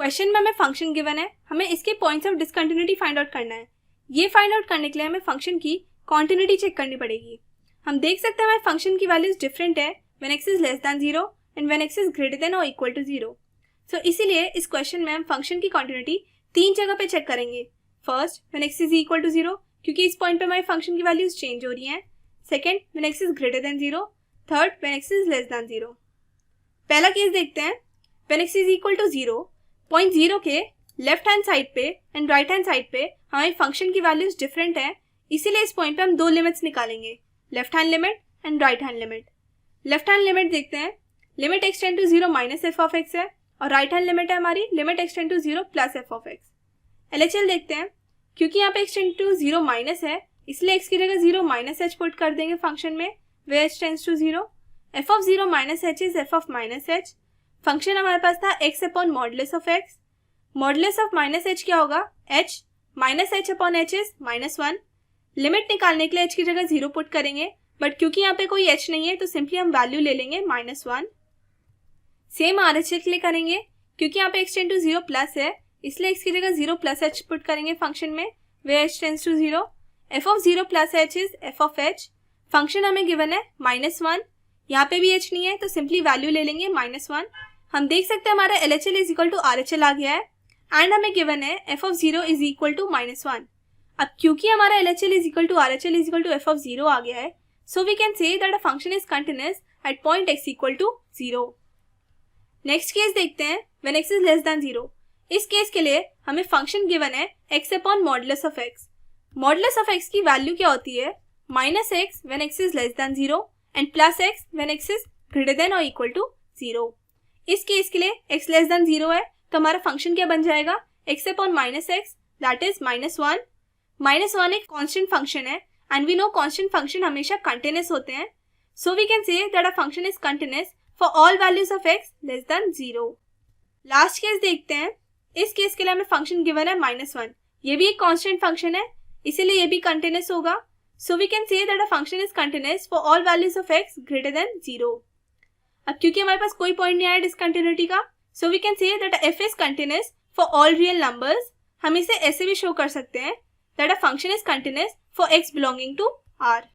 Question में हमें function given है, हमें इसके points of discontinuity find out करना है। ये फाइंड आउट करने के लिए हमें फंक्शन की कॉन्टिन्यूटी चेक करनी पड़ेगी। हम देख सकते हैं हमारे फंक्शन की वैल्यूज डिफरेंट है when x is less than 0 and when x is greater then और इक्वल टू 0। सो इसीलिए इस क्वेश्चन में हम फंक्शन की कॉन्टिन्यूटी 3 जगह पे चेक करेंगे। First when x is equal to 0, क्योंकि इस पॉइंट पे हमारे फंक्शन की वैल्यूज चेंज हो रही हैं। Second when x is greater than 0, third when x is less than 0। पहला केस देखते हैं। When x is equal to 0, point 0 के लेफ्ट हैंड साइड पे एंड राइट हैंड साइड पे हमारी फंक्शन की वैल्यूज डिफरेंट है, इसीलिए इस पॉइंट पे हम 2 लिमिट्स निकालेंगे, left hand limit and right hand limit. Left hand limit देखते हैं, limit x tend to 0 minus f of x है, और राइट हैंड लिमिट है हमारी limit x tend to 0 plus f of x. LHL देखते हैं, क्योंकि यहाँ पे x टेंड टू 0 माइनस है, इसलिए x की जगह 0 माइनस h पुट कर देंगे फंक्शन में, where h tends to 0। F of 0 minus h is f of minus h। Function हमारे पास था x upon modulus of x। Modulus of minus h क्या होगा, h minus h upon h is -1। Limit निकालने के लिए h की जगह 0 पुट करेंगे, बट क्योंकि यहाँ पे कोई h नहीं है तो सिंपली हम वैल्यू ले लेंगे -1। सेम RHL के लिए करेंगे, क्योंकि यहाँ पे x टेंड टू 0 प्लस है, इसलिए x की जगह 0 प्लस h पुट करेंगे फंक्शन में, where h tends to 0। F of 0 plus h is f of h। Function हमें गिवन है -1, यहाँ पे भी h नहीं है तो सिंपली वैल्यू ले लेंगे -1। हम देख सकते हैं हमारा LHL is equal to RHL आ गया है, एंड हमें गिवन है f of 0 is equal to -1। अब क्योंकि हमारा LHL is equal to RHL is equal to f of 0 आ गया है, so we can say that a function is continuous at point x equal to 0। Next case देखते हैं, when x is less than 0। इस case के लिए हमें function given है x upon modulus of x। Modulus of x की value क्या होती है, -x when x is less than 0 and plus x when x is greater then और इक्वल टू 0। इस केस के लिए x लेस देन 0 है, तो हमारा फंक्शन क्या बन जाएगा, x upon -x that is -1। -1 एक कांस्टेंट फंक्शन है, and we know constant function हमेशा कंटिन्यूअस होते हैं, so we can say that a function is continuous for all values of x less than 0। Last case देखते हैं। इस case के लिए हमें फंक्शन गिवन है -1, ये भी एक कांस्टेंट फंक्शन है, इसीलिए ये भी कंटिन्यूअस होगा, so we can say that a function is continuous for all values of x greater than 0। अब क्योंकि हमारे पास कोई पॉइंट नहीं आया डिसकंटिन्यूटी का, so we can say that f is continuous for all real numbers. हम इसे ऐसे भी शो कर सकते हैं that a function is continuous for x belonging to R।